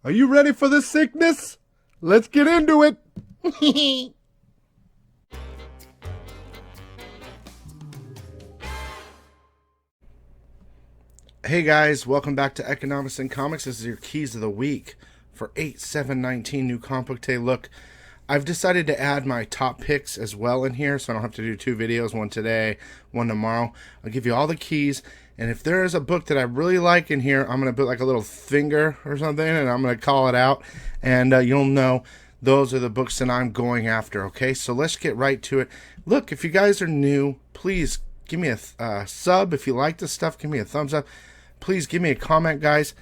Are you ready for the sickness? Let's get into it. Hey guys, welcome back to Economics and Comics. This is your keys of the week for 8/7/19 new comic book day. Look, I've decided to add my top picks as well in here, so I don't have to do two videos, one today, one tomorrow. I'll give you all the keys, and if there is a book that I really like in here, I'm going to put like a little finger or something, and I'm going to call it out, and you'll know those are the books that I'm going after, okay? So let's get right to it. Look, if you guys are new, please give me a sub. If you like this stuff, give me a thumbs up. Please give me a comment, guys.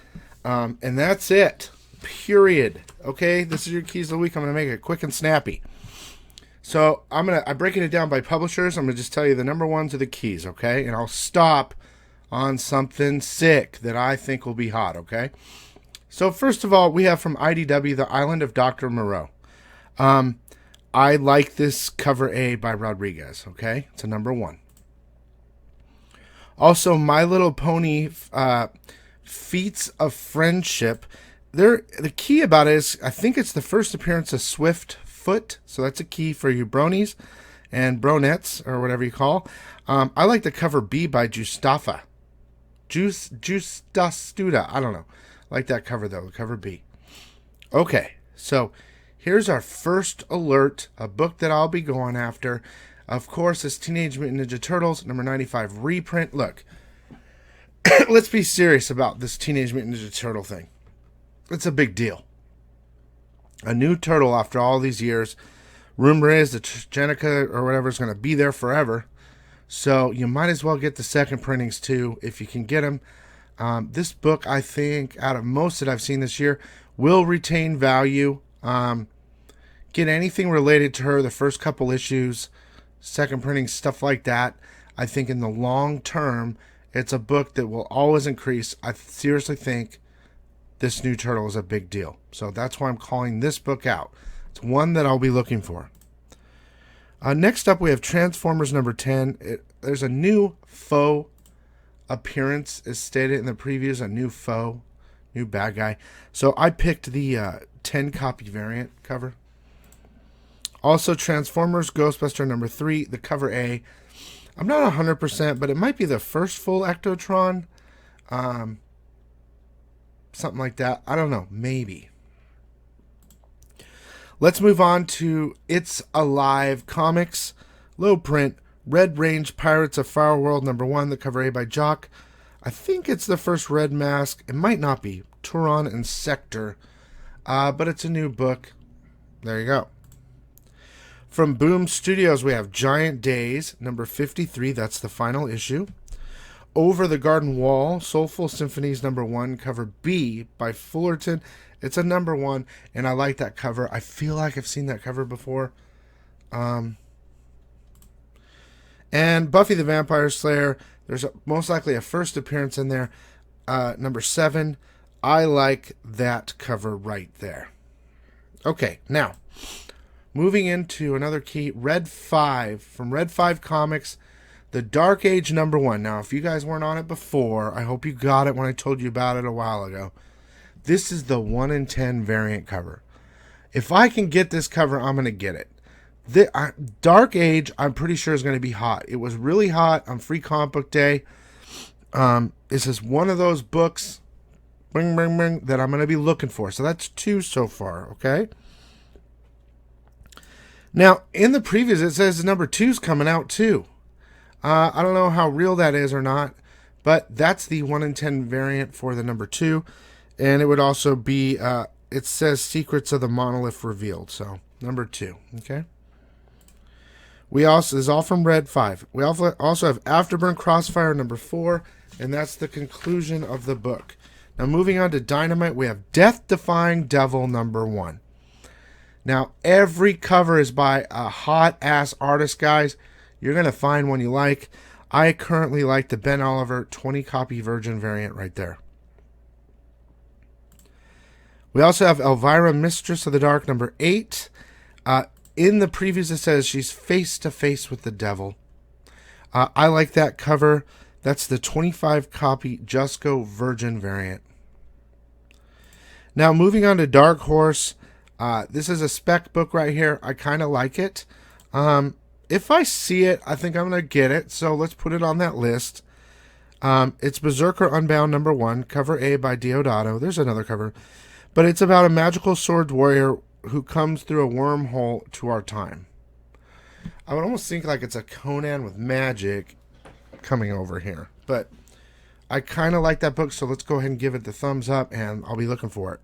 And that's it. Period. Okay, this is your keys of the week. I'm going to make it quick and snappy. So I'm breaking it down by publishers. I'm going to just tell you the number ones are the keys, okay? And I'll stop on something sick that I think will be hot, okay? So first of all, we have from IDW, The Island of Dr. Moreau. I like this cover A by Rodriguez, okay? It's a number one. Also, My Little Pony, Feats of Friendship. The key about it is, I think it's the first appearance of Swiftfoot, so that's a key for you bronies and bronettes, or whatever you call. I like the cover B by Justafa. Justastuda, I don't know. I like that cover, though, the cover B. Okay, so here's our first alert, a book that I'll be going after. Of course, it's Teenage Mutant Ninja Turtles, number 95 reprint. Look, let's be serious about this Teenage Mutant Ninja Turtle thing. It's a big deal. A new turtle after all these years. Rumor is that Jenica or whatever is going to be there forever. So you might as well get the second printings too if you can get them. This book, I think, out of most that I've seen this year, will retain value. Get anything related to her, the first couple issues, second printing, stuff like that. I think in the long term, it's a book that will always increase. I seriously think this new turtle is a big deal. So that's why I'm calling this book out. It's one that I'll be looking for. Next up, we have Transformers number 10. There's a new foe appearance, as stated in the previews, a new foe, new bad guy. So I picked the 10-copy variant cover. Also, Transformers Ghostbuster number 3, the cover A. I'm not 100%, but it might be the first full Ectotron. Something like that. I don't know. Maybe. Let's move on to It's Alive Comics. Low print. Red Range Pirates of Fire World number 1, the cover A by Jock. I think it's the first Red Mask. It might not be. Turon and Sector. But it's a new book. There you go. From Boom Studios, we have Giant Days, number 53. That's the final issue. Over the Garden Wall, Soulful Symphonies, number 1, cover B by Fullerton. It's a number 1, and I like that cover. I feel like I've seen that cover before. And Buffy the Vampire Slayer, there's most likely a first appearance in there. Number 7, I like that cover right there. Okay, now, moving into another key, Red 5, from Red 5 Comics, The Dark Age number 1. Now, if you guys weren't on it before, I hope you got it when I told you about it a while ago. This is the 1 in 10 variant cover. If I can get this cover, I'm going to get it. Dark Age, I'm pretty sure is going to be hot. It was really hot on Free Comic Book Day. This is one of those books, bing, bing, bing, that I'm going to be looking for. So that's 2 so far, okay? Now, in the previews, it says number 2's coming out too. I don't know how real that is or not, but that's the 1 in 10 variant for the number 2. And it would also be, it says Secrets of the Monolith Revealed. So, number 2, okay? This is all from Red 5. We also have Afterburn Crossfire number 4, and that's the conclusion of the book. Now, moving on to Dynamite, we have Death-Defying Devil number 1. Now, every cover is by a hot-ass artist, guys. You're going to find one you like. I currently like the Ben Oliver 20-copy Virgin variant right there. We also have Elvira, Mistress of the Dark, number 8. In the previews, it says she's face-to-face with the devil. I like that cover. That's the 25-copy Jusco Virgin variant. Now, moving on to Dark Horse. This is a spec book right here. I kind of like it. If I see it, I think I'm going to get it. So let's put it on that list. It's Berserker Unbound #1, cover A by Deodato. There's another cover. But it's about a magical sword warrior who comes through a wormhole to our time. I would almost think like it's a Conan with magic coming over here. But I kind of like that book, so let's go ahead and give it the thumbs up, and I'll be looking for it.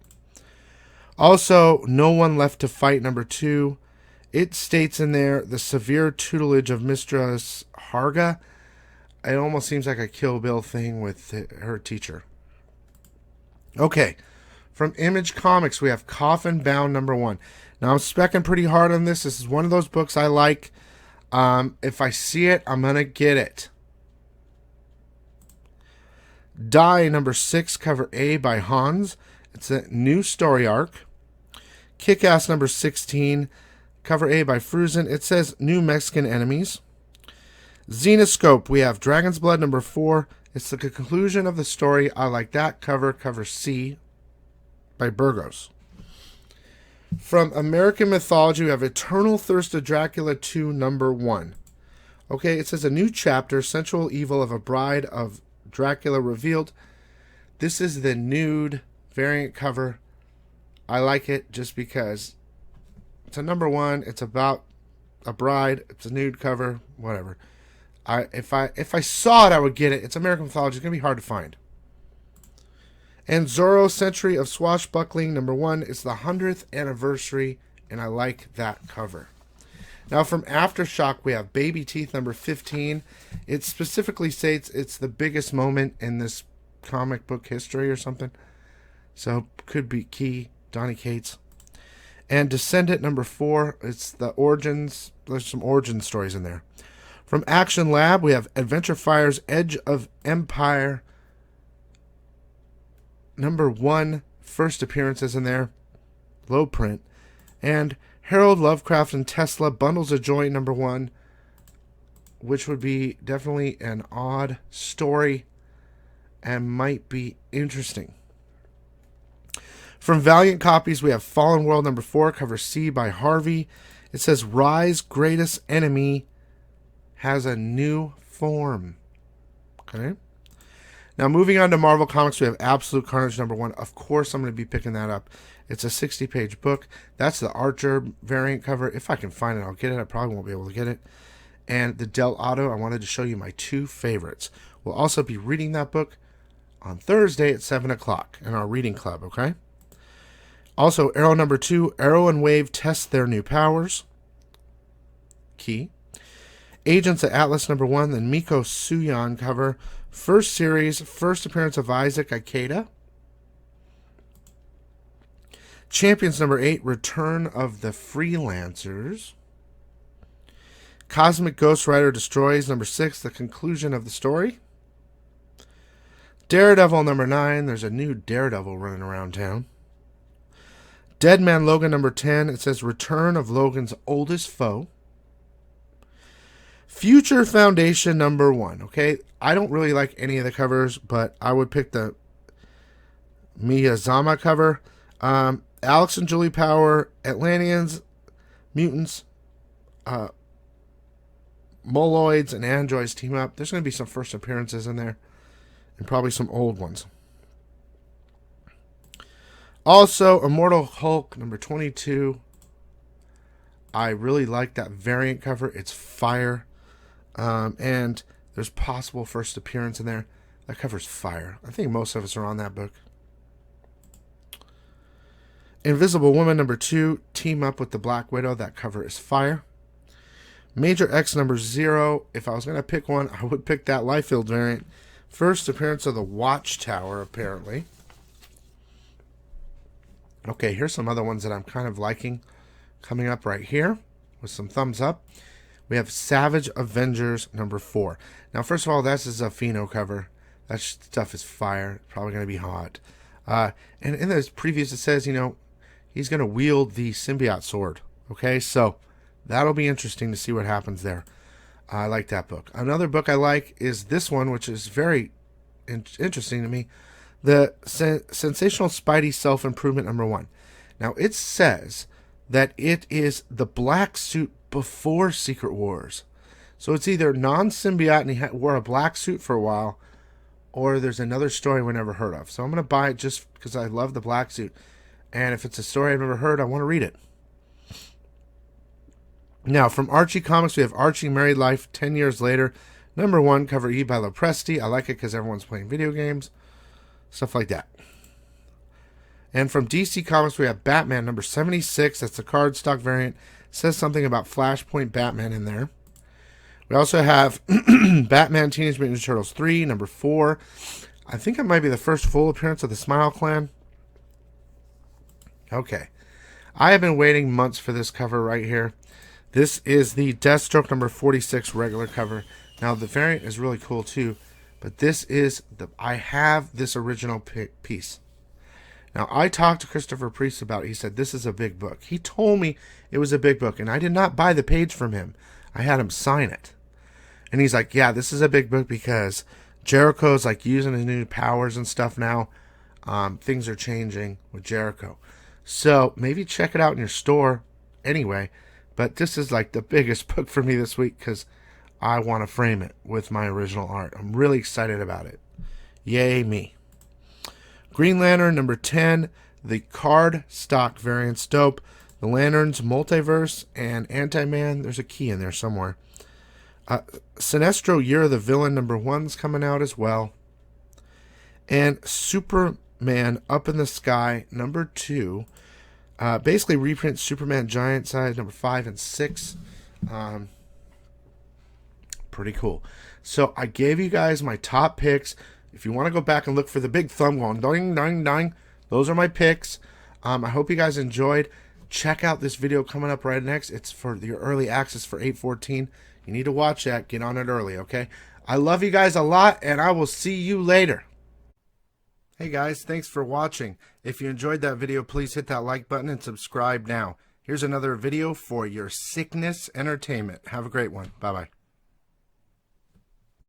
Also, No One Left to Fight #2. It states in there the severe tutelage of Mistress Harga. It almost seems like a Kill Bill thing with her teacher. Okay. From Image Comics, we have Coffin Bound #1. Now, I'm specking pretty hard on this. This is one of those books I like. If I see it, I'm going to get it. Die #6, cover A by Hans. It's a new story arc. Kick-Ass #16, cover A by Fruzen. It says new Mexican enemies. Xenoscope, we have Dragon's Blood #4. It's the conclusion of the story. I like that cover. Cover C by Burgos. From American Mythology, we have Eternal Thirst of Dracula 2 #1. Okay, it says a new chapter, Sensual Evil of a Bride of Dracula revealed. This is the nude variant cover. I like it just because it's a #1. It's about a bride. It's a nude cover. Whatever. If I saw it, I would get it. It's American Mythology. It's going to be hard to find. And Zorro Century of Swashbuckling #1. It's the 100th anniversary, and I like that cover. Now from Aftershock, we have Baby Teeth #15. It specifically states it's the biggest moment in this comic book history or something. So could be key. Donny Cates. And Descendant #4. It's the origins. There's some origin stories in there. From Action Lab, we have Adventure Fire's Edge of Empire #1. First appearances in there. Low print. And Harold Lovecraft and Tesla Bundles of Joy #1. Which would be definitely an odd story and might be interesting. From Valiant Copies, we have Fallen World #4, cover C by Harvey. It says Rise Greatest Enemy has a new form. Okay. Now moving on to Marvel Comics, we have Absolute Carnage #1. Of course, I'm going to be picking that up. It's a 60-page book. That's the Archer variant cover. If I can find it, I'll get it. I probably won't be able to get it. And the Del Auto, I wanted to show you my two favorites. We'll also be reading that book on Thursday at 7 o'clock in our reading club, okay? Also, Arrow #2, Arrow and Wave test their new powers. Key. Agents of Atlas #1, the Miko Suyon cover. First series, first appearance of Isaac Ikeda. Champions #8, Return of the Freelancers. Cosmic Ghost Rider Destroys #6, the conclusion of the story. Daredevil #9, there's a new Daredevil running around town. Dead Man Logan #10, it says Return of Logan's oldest foe. Future Foundation #1, okay? I don't really like any of the covers, but I would pick the Miyazama cover. Alex and Julie Power, Atlanteans, Mutants, Moloids, and Androids team up. There's going to be some first appearances in there, and probably some old ones. Also, Immortal Hulk #22. I really like that variant cover. It's fire. And there's possible first appearance in there. That cover's fire. I think most of us are on that book. Invisible Woman #2. Team up with the Black Widow. That cover is fire. Major X #0. If I was going to pick one, I would pick that Liefeld variant. First appearance of the Watchtower, apparently. Okay, here's some other ones that I'm kind of liking coming up right here with some thumbs up. We have Savage Avengers #4. Now, first of all, that's a Zafino cover. That stuff is fire. Probably going to be hot. And in those previews, it says, he's going to wield the symbiote sword. Okay, so that'll be interesting to see what happens there. I like that book. Another book I like is this one, which is very interesting to me. the Sensational Spidey Self-Improvement #1. Now, it says that it is the black suit before Secret Wars. So it's either non-symbiote and he wore a black suit for a while, or there's another story we never heard of. So I'm going to buy it just because I love the black suit. And if it's a story I've never heard, I want to read it. Now, from Archie Comics, we have Archie Married Life 10 Years Later. #1, cover E by Lopresti. I like it because everyone's playing video games. Stuff like that. And from DC Comics, we have Batman #76. That's the cardstock variant. Says something about Flashpoint Batman in there. We also have Batman Teenage Mutant Ninja Turtles 3, #4. I think it might be the first full appearance of the Smile Clan. Okay. I have been waiting months for this cover right here. This is the Deathstroke #46 regular cover. Now, the variant is really cool too, but this is I have this original piece. Now, I talked to Christopher Priest about it. He said, this is a big book. He told me it was a big book, and I did not buy the page from him. I had him sign it. And he's like, yeah, this is a big book because Jericho's like using his new powers and stuff now. Things are changing with Jericho. So maybe check it out in your store anyway. But this is like the biggest book for me this week because I want to frame it with my original art. I'm really excited about it. Yay me. Green Lantern #10, the card stock variant's dope. The Lanterns, Multiverse, and Anti-Man. There's a key in there somewhere. Sinestro Year of the Villain #1's coming out as well. And Superman Up in the Sky #2. Basically reprint Superman Giant Size #5 and 6. Pretty cool. So I gave you guys my top picks. If you want to go back and look for the big thumb going ding, ding, ding, those are my picks. I hope you guys enjoyed. Check out this video coming up right next. It's for your early access for 8/14. You need to watch that. Get on it early, okay? I love you guys a lot, and I will see you later. Hey guys, thanks for watching. If you enjoyed that video, please hit that like button and subscribe now. Here's another video for your sickness entertainment. Have a great one. Bye-bye.